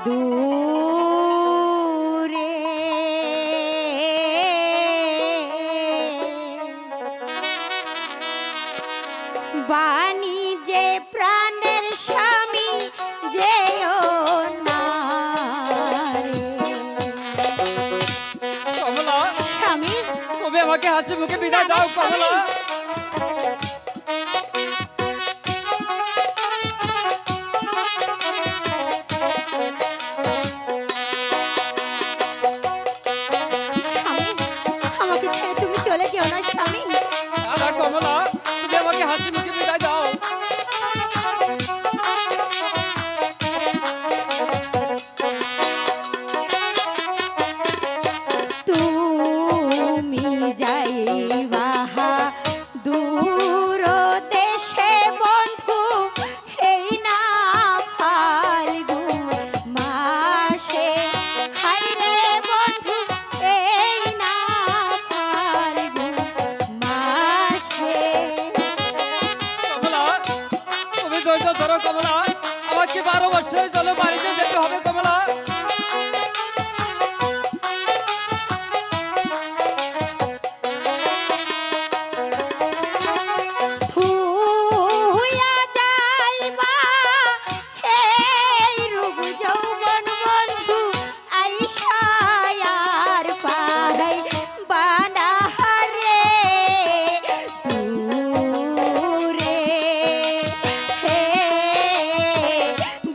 দূরে বাণী যে প্রাণের স্বামী যেও না রে। কমলা, স্বামী তুমি আমাকে হাসি মুখে বিদায় দাও কমলা। আমাকে ছেড়ে তুমি চলে যেও না স্বামী। দাদা কমলা, তুমি আমাকে হাসি মুখে বিদায় দাও। তুমি যাইবা দূর দেশে বন্ধু এই না ফাল্গুন মাসে। হায়রে বন্ধু এই না ফাল্গুন মাসে। কমলা, তুমি ধৈর্য ধরো কমলা, আমাকে 12 বছরের জন্য বাড়িতে যেতে হবে কমলা। থুইয়া যাইবা এই রূপ যৌবন বন্ধু আইসা আর পাই বানাহারে দূরে। হে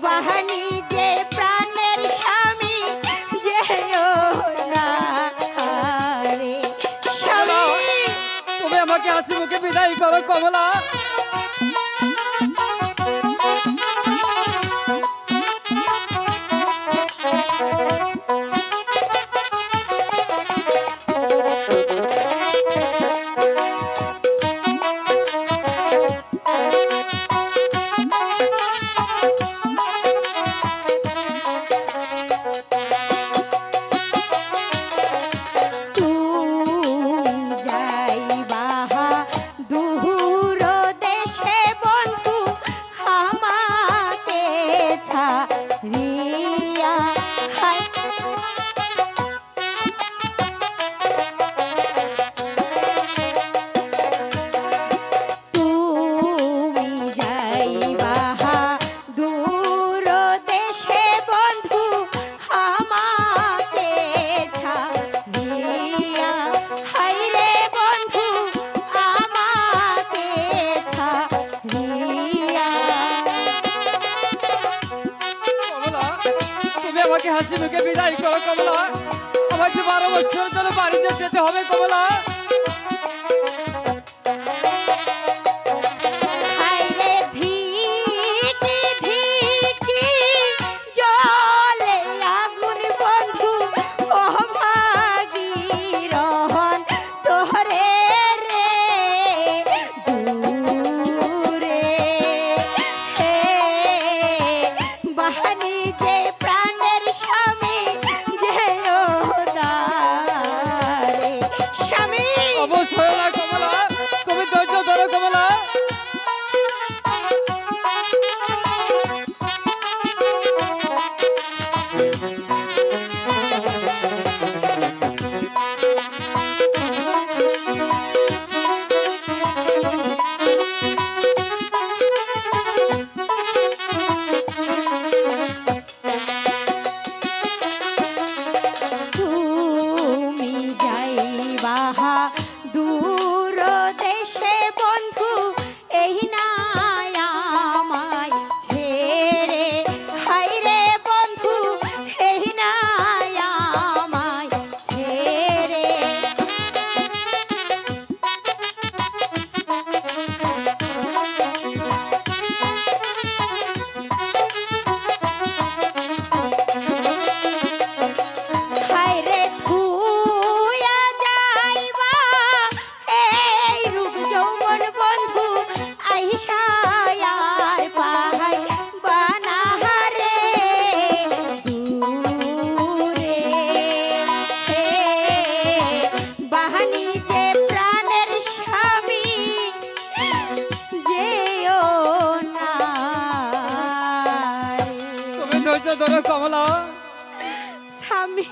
বাহানি যে প্রাণের স্বামী যেও না রে। কমলা, তুমি আমাকে হাসি মুখে বিদায় করো কমলা। তুমি যাইবা দূর দেশে বন্ধু আমাকে ছাড়িয়া। হায় তুমি যাইবা দূর দেশে বন্ধু আমাকে ছাড়িয়া। হায়রে বন্ধু আমাকে ছাড়িয়া। কমলা, তুমি আমাকে হাসি মুখে বিদায় করো কমলা, আমাকে 12 বছরের জন্য বাড়িতে যেতে হবে কমলা। হায়রে ধিকি ধিকি জ্বলে আগুন বন্ধু ও ভাগীরহন তোরে রে দূরে। হে বাহানি যে প্রাণের স্বামী যেও না রে। স্বামী অবশ্যই না কমলা। আমি